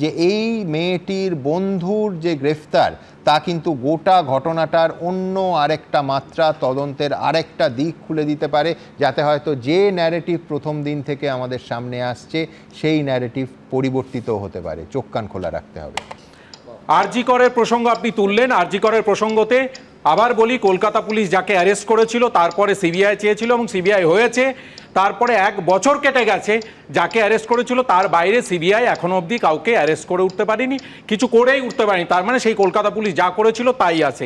যে এই মেয়েটির বন্ধুর যে গ্রেফতার তা কিন্তু গোটা ঘটনাটার অন্য আরেকটা মাত্রা, তদন্তের আরেকটা দিক খুলে দিতে পারে, যাতে হয়তো যে ন্যারেটিভ প্রথম দিন থেকে আমাদের সামনে আসছে সেই ন্যারেটিভ পরিবর্তিত হতে পারে। চোখ কান খোলা রাখতে হবে। আরজি করের প্রসঙ্গ আপনি তুললেন। আরজি করের প্রসঙ্গতে আবার বলি, কলকাতা পুলিশ যাকে অ্যারেস্ট করেছিল তারপরে সিবিআই চেয়েছিল এবং সিবিআই হয়েছে, তারপরে 1 বছর কেটে গেছে, যাকে অ্যারেস্ট করেছিল তার বাইরে সিবিআই এখনো অবধি কাউকে অ্যারেস্ট করে উঠতে পারেনি, কিছু করেই উঠতে পারেনি। তার মানে সেই কলকাতা পুলিশ যা করেছিল তাই আছে।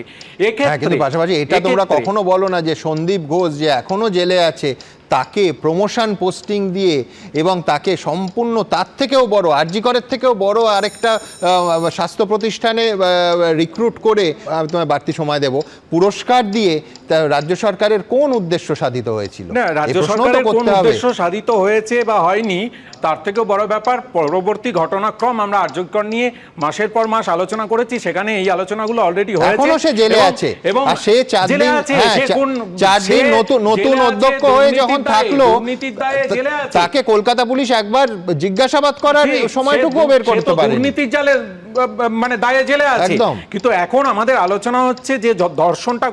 এক্ষেত্রে পাশাপাশি এটা তোমরা কখনো বলো না যে সন্দীপ ঘোষ যে এখনো জেলে আছে তাকে প্রমোশন পোস্টিং দিয়ে এবং তাকে সম্পূর্ণ তার থেকেও বড়, আরজি করের থেকেও বড় আরেকটা স্বাস্থ্য প্রতিষ্ঠানে রিক্রুট করে, তোমায় বাড়তি সময় দেব, পুরস্কার দিয়ে রাজ্য সরকারের কোন উদ্দেশ্য সাধিত হয়েছিল? না, রাজ্য সরকারের কোন উদ্দেশ্য সাধিত হয়েছে বা হয়নি তার থেকেও বড় ব্যাপার পরবর্তী ঘটনাক্রম। আমরা আরজি কর নিয়ে মাসের পর মাস আলোচনা করেছি, সেখানে এই আলোচনাগুলো অলরেডি হয়েছে। এখনো সে জেলে আছে এবং সে 4 দিন নতুন অধ্যক্ষ হয়ে যখন থাকলো, তাকে কলকাতা পুলিশ একবার জিজ্ঞাসাবাদ করার সময়টুকু বের করতে পারে। দুর্নীতির জালে মানে দায়ে জেলে আছে। কিন্তু এখন আমাদের আলোচনা হচ্ছে যে ধর্ষণটা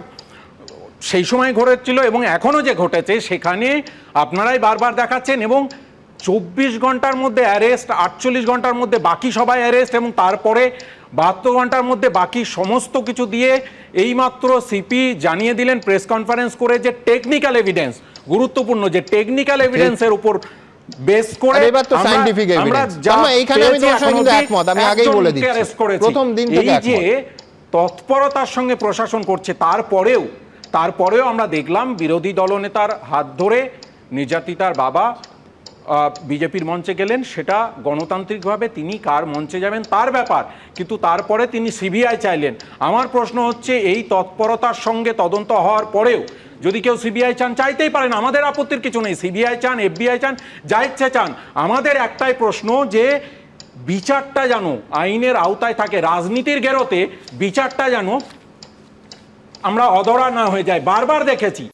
সেই সময় ঘটেছিল এবং এখনো যে ঘটেছে সেখানে আপনারাই বারবার দেখাচ্ছেন, এবং 24 ঘন্টার মধ্যে অ্যারেস্ট, 48 ঘন্টার মধ্যে বাকি সবাই অ্যারেস্ট, এবং তারপরে 72 ঘন্টার মধ্যে বাকি সমস্ত কিছু দিয়ে এইমাত্র সিপি জানিয়ে দিলেন প্রেস কনফারেন্স করে যে টেকনিক্যাল এভিডেন্স, গুরুত্বপূর্ণ যে টেকনিক্যাল এভিডেন্সের উপর বেস করে এবার তো সায়েন্টিফিক এভিডেন্স। এইখানে আমি তোমার সঙ্গে কিন্তু একমত, আমি আগেই বলে দিচ্ছি প্রথম দিন থেকে একমত। এই যে তৎপরতার সঙ্গে প্রশাসন করছে, তারপরেও আমরা দেখলাম বিরোধী দলনেতার হাত ধরে নির্যাতিতার বাবা বিজেপির মঞ্চে গেলেন। সেটা গণতান্ত্রিকভাবে তিনি কার মঞ্চে যাবেন তার ব্যাপার, কিন্তু তারপরে তিনি সিবিআই চাইলেন। আমার প্রশ্ন হচ্ছে, এই তৎপরতার সঙ্গে তদন্ত হওয়ার পরেও যদি কেউ সিবিআই চান, চাইতেই পারেন, আমাদের আপত্তির কিছু নেই। সিবিআই চান, এফবিআই চান, যা ইচ্ছে চান। আমাদের একটাই প্রশ্ন যে বিচারটা যেন আইনের আওতায় থাকে, রাজনীতির গেরোতে বিচারটা যেন আমরা অধরা না হয়ে যায়। বারবার দেখেছি